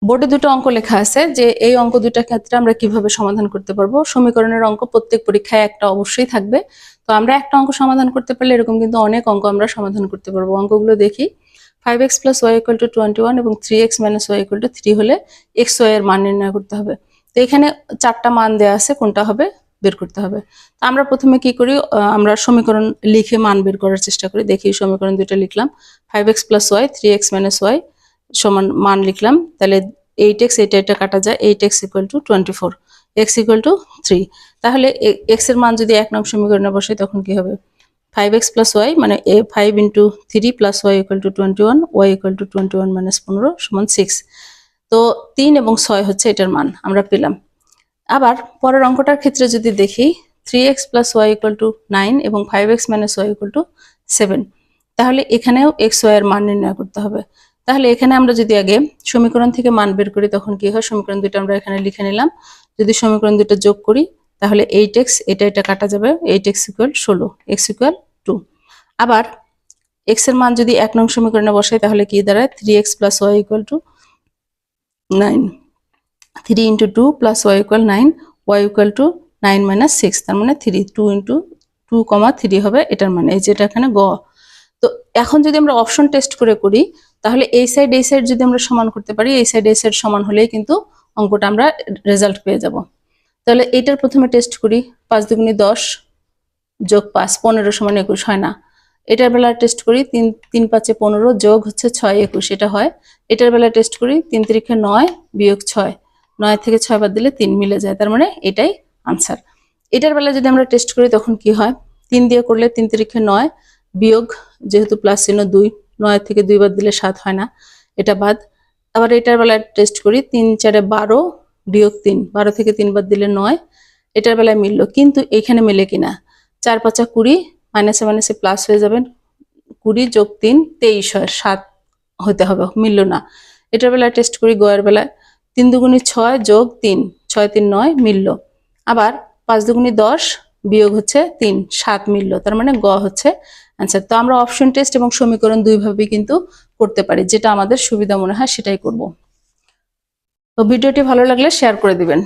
বোর্ডে দুটো অঙ্ক লেখা আছে যে এই অঙ্ক দুটার ক্ষেত্রে আমরা কিভাবে সমাধান করতে পারবো। সমীকরণের অঙ্ক প্রত্যেক পরীক্ষায় একটা অবশ্যই থাকবে, তো আমরা একটা অঙ্ক সমাধান করতে পারলে এরকম কিন্তু অনেক অঙ্ক আমরা সমাধান করতে পারবো। অঙ্কগুলো দেখি। 5x + y = 21 এবং 3x - y = 3 হলে x y এর মান নির্ণয় করতে হবে। তো এখানে চারটা মান দেওয়া আছে, কোনটা হবে বের করতে হবে। তো আমরা প্রথমে কি করি, আমরা সমীকরণ লিখে মান বের করার চেষ্টা করি। দেখি সমীকরণ দুটো লিখলাম, 5x + y 3x - y সমান মান লিখলাম, তাহলে 8x এটা কাটা যায়, 8x = 24, x = 3। তাহলে x এর মান যদি 1 নং সমীকরণে বসাই তখন কি হবে, 5x + y মানে 5 × 3 + y = 21, y = 21 - 15 = 6। তো 3 এবং 6 হচ্ছে এটার মান আমরা পেলাম। আবার পরের অঙ্কটার ক্ষেত্রে যদি দেখি, 3x + y = 9 এবং 5x - y = 7, তাহলে এখানেও x y এর মান নির্ণয় করতে হবে। তাহলে এখানে আমরা যদি আগে সমীকরণ থেকে মান বের করি তখন কি হয়, সমীকরণ দুটো আমরা এখানে লিখে নিলাম। যদি সমীকরণ দুটো যোগ করি তাহলে 8x এটা কাটা যাবে, 8x = 16, x = 2। আবার x এর মান যদি 1 নং সমীকরণে বসাই তাহলে কি দাঁড়ায়, 3x + y = 9, 3 × 2 + y = 9, y = 9 - 6, তার মানে 3, 2 × 2, 3 হবে এটার মানে, এই যেটা এখানে গ। তো এখন যদি আমরা অপশন টেস্ট করে করি তাহলে এই সাইড যদি আমরা সমান করতে পারি, এই সাইড সমান হলেই কিন্তু অঙ্কটা আমরা রেজাল্ট পেয়ে যাব। তাহলে এটার প্রথমে টেস্ট করি, 5 × 2 = 10 যোগ 5 15 = 21 হয় না। এটার বেলা টেস্ট করি, 3 3 5 = 15 যোগ হচ্ছে 6 21 এটা হয়। এটার বেলা টেস্ট করি, 3 3 × 9 বিয়োগ 6, 9 থেকে 6 বাদ দিলে 3 মিলে যায়, তার মানে এটাই আনসার। এটার বেলা যদি আমরা টেস্ট করি তখন কি হয়, 3 দিয়ে করলে 3 3 × 9 বিয়োগ, যেহেতু প্লাস চিহ্ন 2, 9 থেকে 2 বাদ দিলে 7 হয় না, এটা বাদ। আবার এটার বেলায় টেস্ট করি, 3 4 = 12 বিয়োগ 3, 12 থেকে 3 বাদ দিলে 9, এটার বেলায় মিললো, কিন্তু এখানে মেলে কিনা, 4 5 = 20, মাইনাসে মাইনাসে প্লাস হয়ে যাবে, 20 যোগ 3 23 হয়, 7 হতে হবে, মিললো না। এটার বেলায় টেস্ট করি, গয়ের বেলায় 3 2 × 6 যোগ 3, 6 3 9 মিললো। আবার 5 2 × 10 বিয়োগ হচ্ছে 3, 7 মিললো, তার মানে গ হচ্ছে আনসার। তো আমরা অপশন টেস্ট এবং সমীকরণ দুইভাবেই কিন্তু করতে পারি, যেটা আমাদের সুবিধা মনে হয় সেটাই করব। তো ভিডিওটি ভালো লাগলে শেয়ার করে দিবেন।